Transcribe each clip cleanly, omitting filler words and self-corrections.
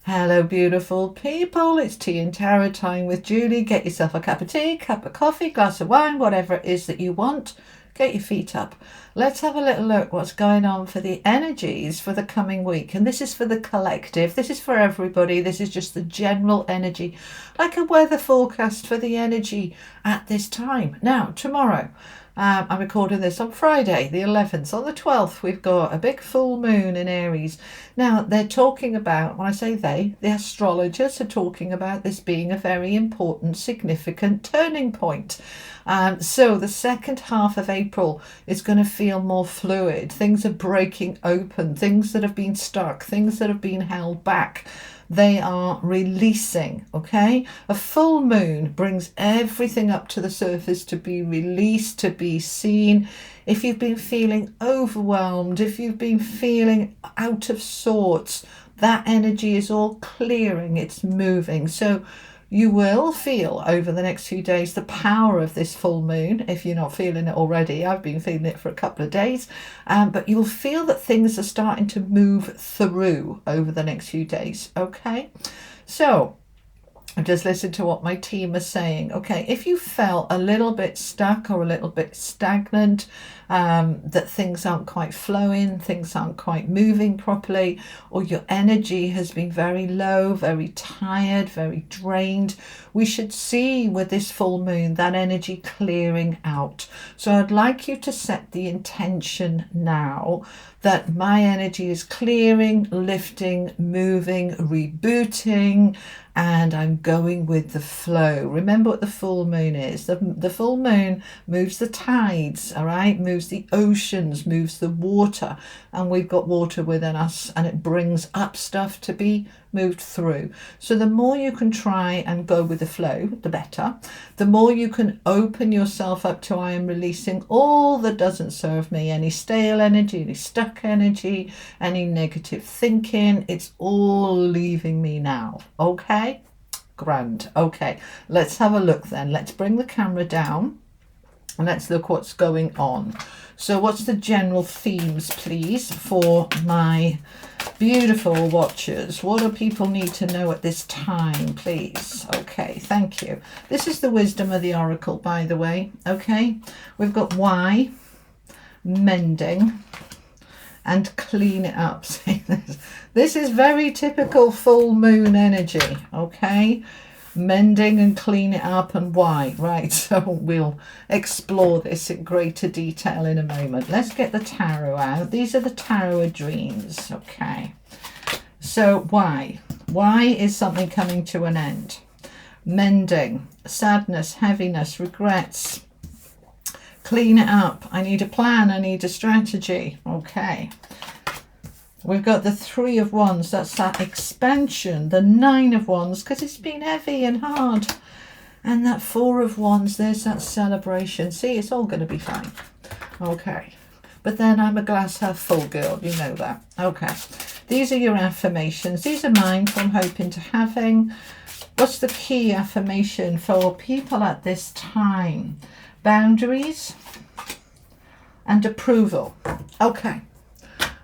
Hello, beautiful people. It's tea and tarot time with Julie. Get yourself a cup of tea, cup of coffee, glass of wine, whatever it is that you want. Get your feet up. Let's have a little look what's going on for the energies for the coming week. And this is for the collective. This is for everybody. This is just the general energy, like a weather forecast for the energy at this time. Now, tomorrow, I'm recording this on Friday, the 11th. On the 12th, we've got a big full moon in Aries. Now, they're talking about, when I say they, the astrologers are talking about this being a very important, significant turning point. So the second half of April is going to feel more fluid. Things are breaking open. Things that have been stuck, things that have been held back, they are releasing. Okay, a full moon brings everything up to the surface to be released, to be seen. If you've been feeling overwhelmed, if you've been feeling out of sorts, that energy is all clearing, it's moving. So you will feel over the next few days the power of this full moon. If you're not feeling it already, I've been feeling it for a couple of days, but you'll feel that things are starting to move through over the next few days. Okay, so just listen to what my team is saying. Okay, if you felt a little bit stuck or a little bit stagnant, that things aren't quite flowing, things aren't quite moving properly, or your energy has been very low, very tired, very drained, we should see with this full moon that energy clearing out. So I'd like you to set the intention now that my energy is clearing, lifting, moving, rebooting, and I'm going with the flow. Remember what the full moon is. The full moon moves the tides, all right, moves the oceans, moves the water, and we've got water within us, and it brings up stuff to be moved through. So the more you can try and go with the flow, the better. The more you can open yourself up to, I am releasing all that doesn't serve me, any stale energy, any stuck energy, any negative thinking, it's all leaving me now. Okay, grand. Okay, let's have a look then. Let's bring the camera down and let's look what's going on. So what's the general themes, please, for my beautiful watchers? What do people need to know at this time, please? Okay, thank you. This is the wisdom of the oracle, by the way. Okay, we've got why, mending, and clean it up. This is very typical full moon energy. Okay, mending and clean it up, and why, right? So we'll explore this in greater detail in a moment. Let's get the tarot out. These are the tarot dreams. Okay, so why is something coming to an end? Mending, sadness, heaviness, regrets. Clean it up. I need a plan, I need a strategy. Okay, we've got the Three of Wands, that's that expansion. The Nine of Wands, because it's been heavy and hard. And that Four of Wands, there's that celebration. See, it's all going to be fine. Okay, but then I'm a glass half full girl, you know that. Okay, these are your affirmations. These are mine from Hoping to Having. What's the key affirmation for people at this time? Boundaries and approval. Okay,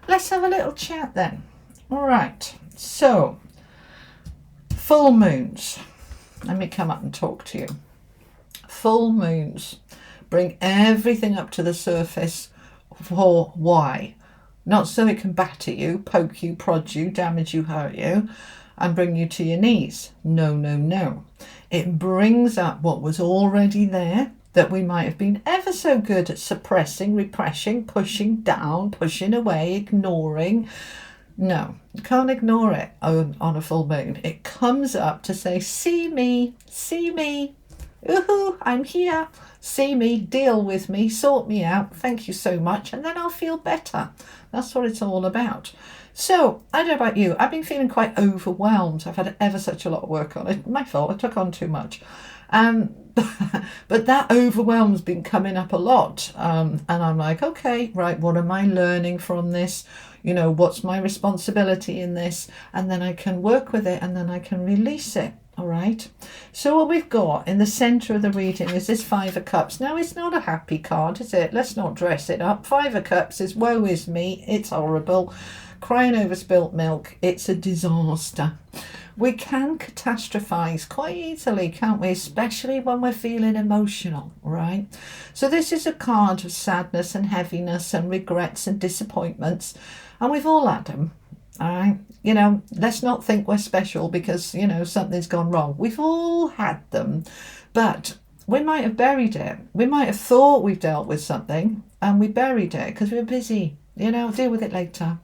let's have a little chat then. All right, so full moons. Let me come up and talk to you. Full moons bring everything up to the surface. For why? Not so it can batter you, poke you, prod you, damage you, hurt you, and bring you to your knees. No, no, no. It brings up what was already there, that we might have been ever so good at suppressing, repressing, pushing down, pushing away, ignoring. No, you can't ignore it on a full moon. It comes up to say, see me, ooh, I'm here, see me, deal with me, sort me out, thank you so much, and then I'll feel better. That's what it's all about. So, I don't know about you, I've been feeling quite overwhelmed. I've had ever such a lot of work on it. My fault, I took on too much. But that overwhelm's been coming up a lot, and I'm like, okay, right, what am I learning from this? You know, what's my responsibility in this? And then I can work with it, and then I can release it. All right, so what we've got in the center of the reading is this Five of Cups. Now, it's not a happy card, is it? Let's not dress it up. Five of Cups is woe is me, it's horrible. crying over spilt milk. It's a disaster. We can catastrophize quite easily, can't we? Especially when we're feeling emotional, right? So this is a card of sadness and heaviness and regrets and disappointments. And we've all had them, all right? You know, let's not think we're special because, you know, something's gone wrong. We've all had them. But we might have buried it. We might have thought we've dealt with something and we buried it because we were busy. You know, deal with it later.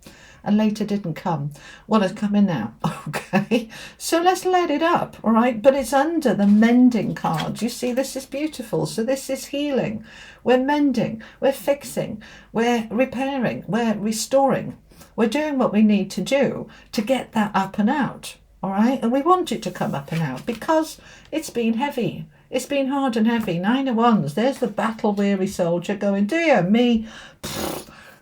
And later didn't come. Well, it's coming now. Okay. So let's let it up, all right? But it's under the mending card. You see, this is beautiful. So this is healing. We're mending. We're fixing. We're repairing. We're restoring. We're doing what we need to do to get that up and out, all right? And we want it to come up and out because it's been heavy. It's been hard and heavy. 9 of Wands. There's the battle-weary soldier going, dear me.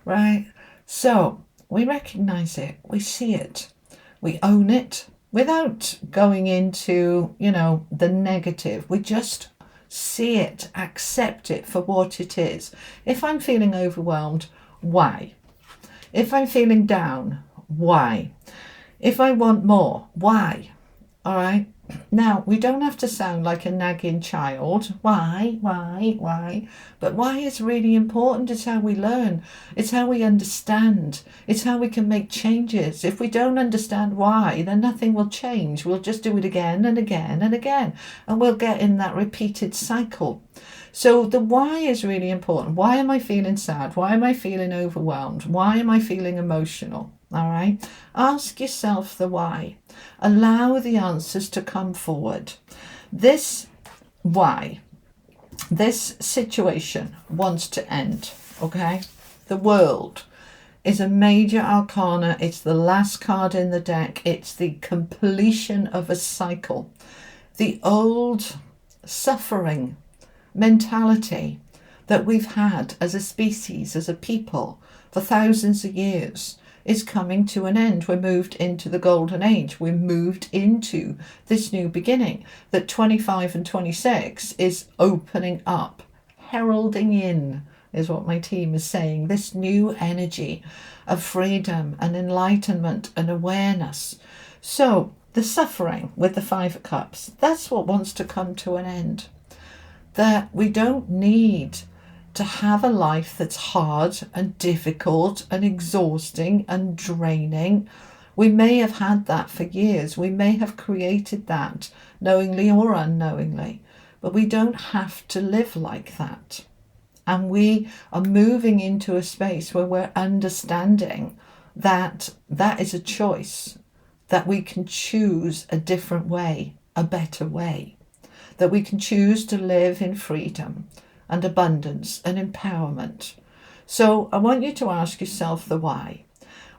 Right? So we recognize it. We see it. We own it without going into, you know, the negative. We just see it, accept it for what it is. If I'm feeling overwhelmed, why? If I'm feeling down, why? If I want more, why? All right. Now, we don't have to sound like a nagging child. Why? But why is really important. It's how we learn. It's how we understand. It's how we can make changes. If we don't understand why, then nothing will change. We'll just do it again and again and again. And we'll get in that repeated cycle. So the why is really important. Why am I feeling sad? Why am I feeling overwhelmed? Why am I feeling emotional? All right. Ask yourself the why. Allow the answers to come forward. This why, this situation wants to end. Okay. The World is a major arcana. It's the last card in the deck. It's the completion of a cycle. The old suffering mentality that we've had as a species, as a people, for thousands of years is coming to an end. We're moved into the golden age. We're moved into this new beginning that 25 and 26 is opening up, heralding in, is what my team is saying, this new energy of freedom and enlightenment and awareness. So the suffering with the 5 of Cups, that's what wants to come to an end. That we don't need to have a life that's hard and difficult and exhausting and draining. We may have had that for years. We may have created that knowingly or unknowingly, but we don't have to live like that. And we are moving into a space where we're understanding that that is a choice, that we can choose a different way, a better way, that we can choose to live in freedom and abundance and empowerment. So I want you to ask yourself the why.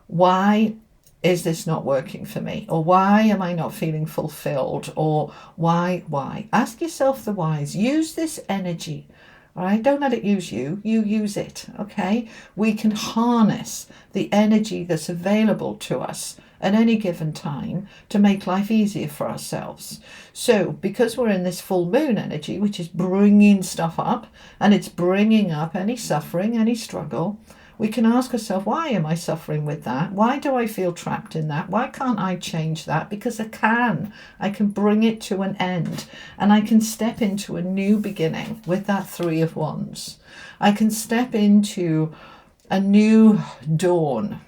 Why is this not working for me? Or why am I not feeling fulfilled? Or why? Ask yourself the whys. Use this energy. All right, don't let it use you. You use it, okay? We can harness the energy that's available to us at any given time to make life easier for ourselves. So because we're in this full moon energy, which is bringing stuff up, and it's bringing up any suffering, any struggle, we can ask ourselves, why am I suffering with that? Why do I feel trapped in that? Why can't I change that? Because I can. I can bring it to an end, and I can step into a new beginning with that 3 of Wands. I can step into a new dawn.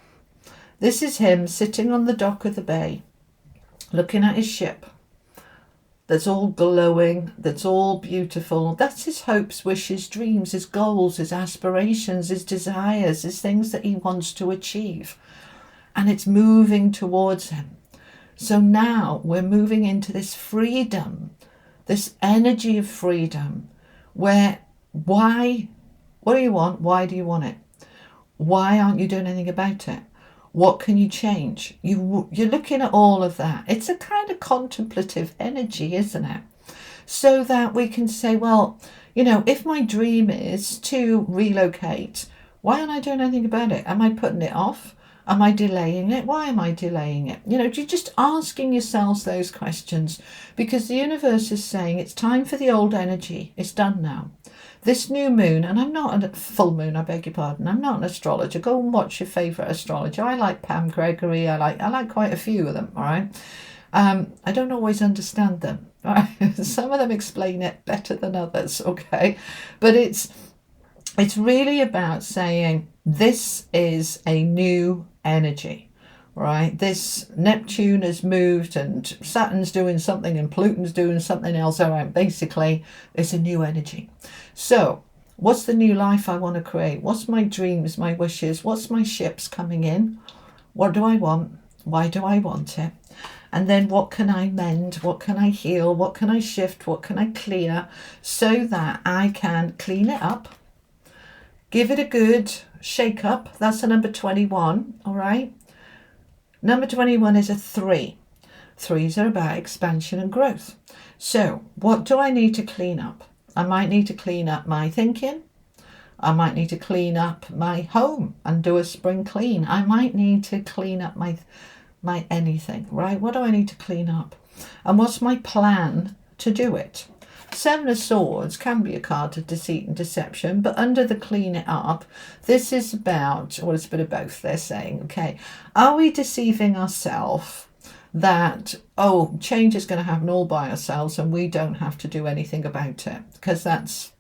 This is him sitting on the dock of the bay, looking at his ship that's all glowing, that's all beautiful. That's his hopes, wishes, dreams, his goals, his aspirations, his desires, his things that he wants to achieve. And it's moving towards him. So now we're moving into this freedom, this energy of freedom, where why, what do you want? Why do you want it? Why aren't you doing anything about it? What can you change? You're looking at all of that. It's a kind of contemplative energy, isn't it? So that we can say, well, you know, if my dream is to relocate, why aren't I doing anything about it? Am I putting it off? Am I delaying it? Why am I delaying it? You know, you're just asking yourselves those questions because the universe is saying it's time for the old energy. It's done now. This new moon, and I'm not a full moon, I beg your pardon, I'm not an astrologer. Go and watch your favourite astrologer. I like Pam Gregory, I like quite a few of them, all right? I don't always understand them, right? Some of them explain it better than others, okay? But it's really about saying this is a new energy, right? This Neptune has moved and Saturn's doing something and Pluton's doing something else. All right, basically, it's a new energy. So what's the new life I want to create? What's my dreams, my wishes? What's my ships coming in? What do I want? Why do I want it? And then what can I mend? What can I heal? What can I shift? What can I clear so that I can clean it up? Give it a good shake up. That's a number 21, all right? Number 21 is a 3. 3s are about expansion and growth. So what do I need to clean up? I might need to clean up my thinking. I might need to clean up my home and do a spring clean. I might need to clean up my anything, right? What do I need to clean up? And what's my plan to do it? 7 of Swords can be a card of deceit and deception, but under the clean it up, this is about, well, it's a bit of both, they're saying, okay, are we deceiving ourselves that, oh, change is going to happen all by ourselves and we don't have to do anything about it? Because that's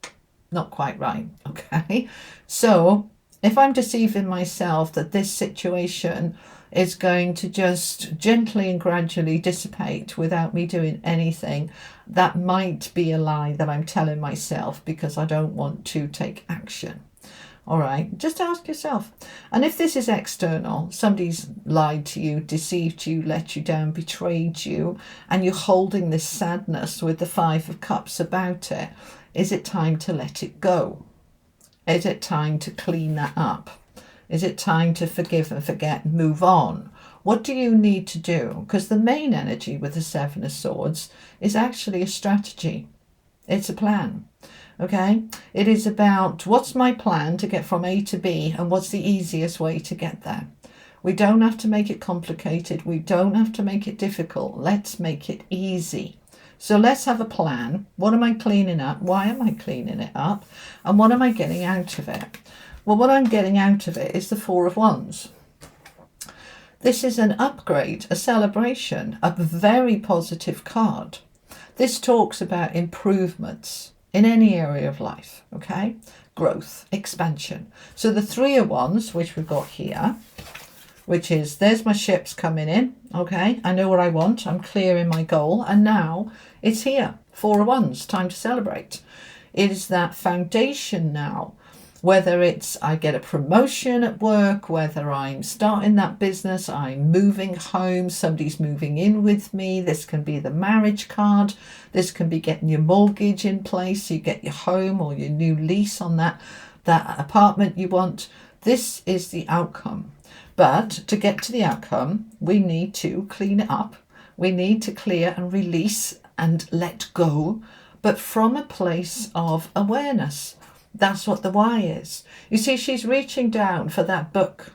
not quite right, okay? So if I'm deceiving myself that this situation is going to just gently and gradually dissipate without me doing anything, that might be a lie that I'm telling myself because I don't want to take action. All right, just ask yourself. And if this is external, somebody's lied to you, deceived you, let you down, betrayed you, and you're holding this sadness with the 5 of Cups about it, is it time to let it go? Is it time to clean that up? Is it time to forgive and forget and move on? What do you need to do? Because the main energy with the 7 of Swords is actually a strategy. It's a plan. Okay? It is about what's my plan to get from A to B and what's the easiest way to get there. We don't have to make it complicated. We don't have to make it difficult. Let's make it easy. So let's have a plan. What am I cleaning up? Why am I cleaning it up? And what am I getting out of it? Well, what I'm getting out of it is the 4 of Wands. This is an upgrade, a celebration, a very positive card. This talks about improvements in any area of life, okay? Growth, expansion. So the 3 of Wands, which we've got here, which is, there's my ships coming in, okay? I know what I want, I'm clear in my goal, and now it's here. 4 of Wands, time to celebrate. It is that foundation now. Whether it's I get a promotion at work, whether I'm starting that business, I'm moving home, somebody's moving in with me. This can be the marriage card. This can be getting your mortgage in place. You get your home or your new lease on that apartment you want. This is the outcome. But to get to the outcome, we need to clean it up. We need to clear and release and let go, but from a place of awareness. That's what the why is. You see, she's reaching down for that book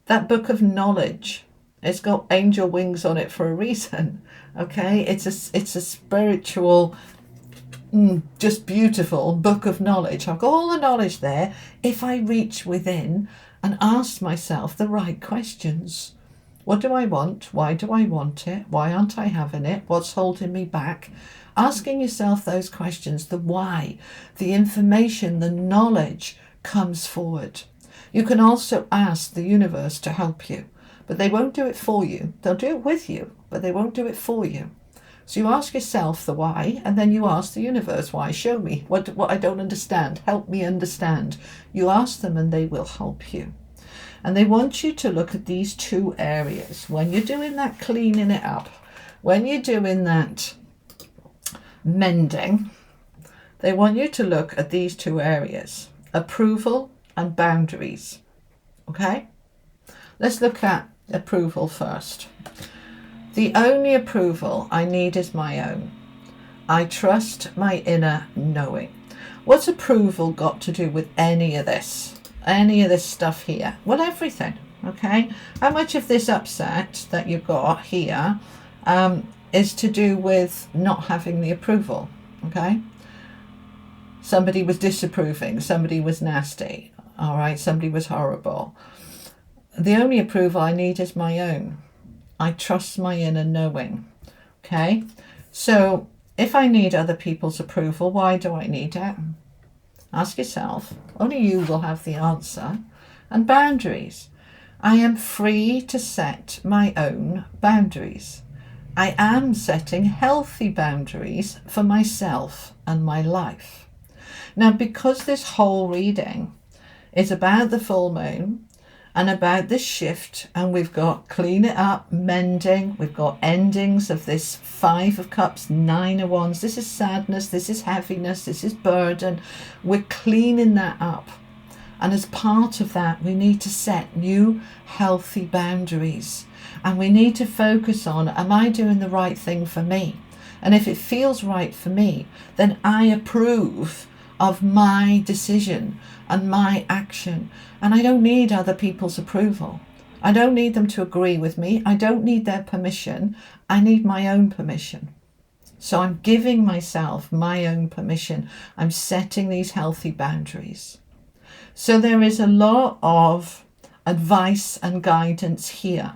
of knowledge. It's got angel wings on it for a reason. Okay, it's a spiritual, just beautiful book of knowledge. I've got all the knowledge there. If I reach within and ask myself the right questions. What do I want? Why do I want it? Why aren't I having it? What's holding me back? Asking yourself those questions, the why, the information, the knowledge comes forward. You can also ask the universe to help you, but they won't do it for you. They'll do it with you, but they won't do it for you. So you ask yourself the why, and then you ask the universe why. Show me what I don't understand. Help me understand. You ask them and they will help you. And they want you to look at these 2 areas. When you're doing that cleaning it up, when you're doing that mending, they want you to look at these 2 areas, approval and boundaries. Okay, let's look at approval first. The only approval I need is my own. I trust my inner knowing. What's approval got to do with any of this stuff here? Well, everything. Okay, how much of this upset that you've got here is to do with not having the approval? Okay, Somebody was disapproving, somebody was nasty, all right, somebody was horrible. The only approval I need is my own. I trust my inner knowing, okay? So if I need other people's approval, why do I need it? Ask yourself. Only you will have the answer. And boundaries. I am free to set my own boundaries. I am setting healthy boundaries for myself and my life. Now, because this whole reading is about the full moon and about this shift, and we've got clean it up, mending, we've got endings of this 5 of Cups, 9 of Wands. This is sadness, this is heaviness, this is burden. We're cleaning that up. And as part of that, we need to set new healthy boundaries. And we need to focus on, am I doing the right thing for me? And if it feels right for me, then I approve of my decision and my action. And I don't need other people's approval. I don't need them to agree with me. I don't need their permission. I need my own permission. So I'm giving myself my own permission. I'm setting these healthy boundaries. So there is a lot of advice and guidance here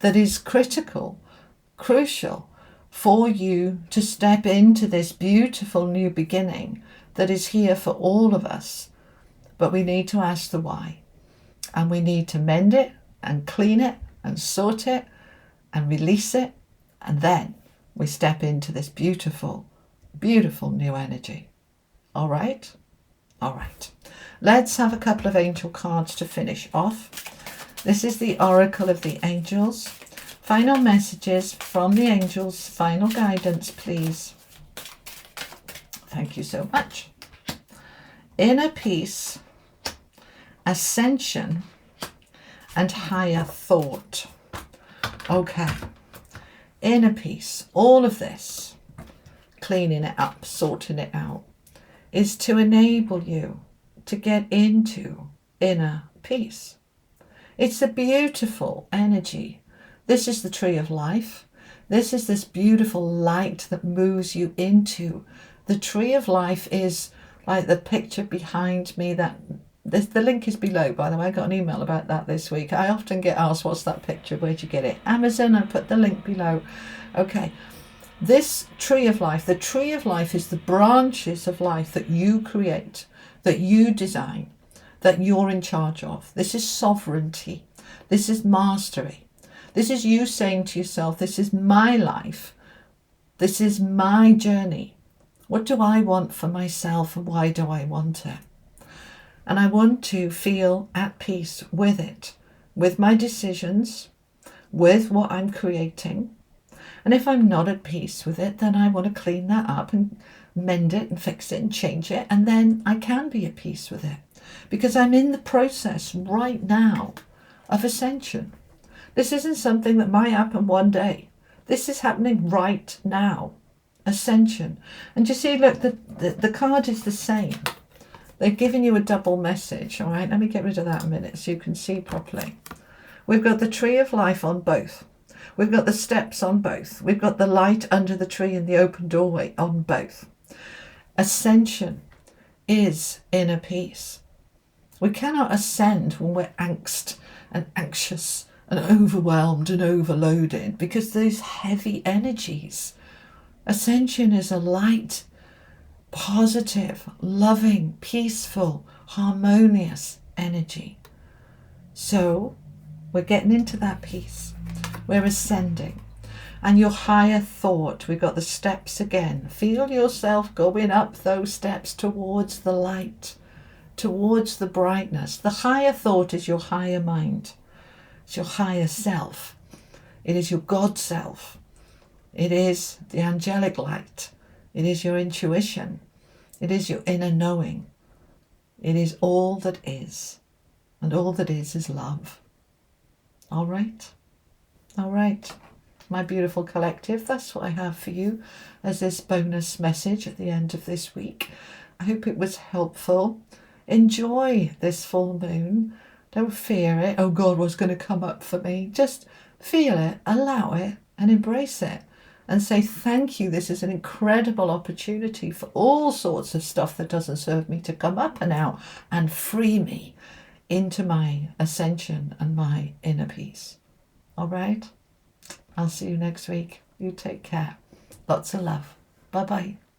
that is critical, crucial for you to step into this beautiful new beginning that is here for all of us. But we need to ask the why. And we need to mend it and clean it and sort it and release it. And then we step into this beautiful, beautiful new energy. All right? All right. Let's have a couple of angel cards to finish off. This is the Oracle of the Angels. Final messages from the angels. Final guidance, please. Thank you so much. Inner peace, ascension, and higher thought. Okay. Inner peace. All of this, cleaning it up, sorting it out, is to enable you to get into inner peace. It's a beautiful energy. This is the tree of life. This is this beautiful light that moves you into. The tree of life is like the picture behind me. The link is below, by the way. I got an email about that this week. I often get asked, what's that picture? Where'd you get it? Amazon. I put the link below. Okay. This tree of life, the tree of life is the branches of life that you create, that you design, that you're in charge of. This is sovereignty. This is mastery. This is you saying to yourself, this is my life. This is my journey. What do I want for myself and why do I want it? And I want to feel at peace with it, with my decisions, with what I'm creating. And if I'm not at peace with it, then I want to clean that up and mend it and fix it and change it. And then I can be at peace with it because I'm in the process right now of ascension. This isn't something that might happen one day. This is happening right now. Ascension. And you see, look, the card is the same. They're giving you a double message. All right, let me get rid of that a minute so you can see properly. We've got the tree of life on both. We've got the steps on both. We've got the light under the tree and the open doorway on both. Ascension is inner peace. We cannot ascend when we're angst and anxious and overwhelmed and overloaded because those heavy energies. Ascension is a light, positive, loving, peaceful, harmonious energy. So we're getting into that peace. We're ascending. And your higher thought, we've got the steps again. Feel yourself going up those steps towards the light, towards the brightness. The higher thought is your higher mind. It's your higher self. It is your God self. It is the angelic light. It is your intuition. It is your inner knowing. It is all that is. And all that is love. All right? All right. My beautiful collective, that's what I have for you as this bonus message at the end of this week. I hope it was helpful. Enjoy this full moon. Don't fear it. Oh God, what's going to come up for me? Just feel it, allow it, and embrace it. and say thank you. This is an incredible opportunity for all sorts of stuff that doesn't serve me to come up and out and free me into my ascension and my inner peace. All right? I'll see you next week. You take care. Lots of love. Bye-bye.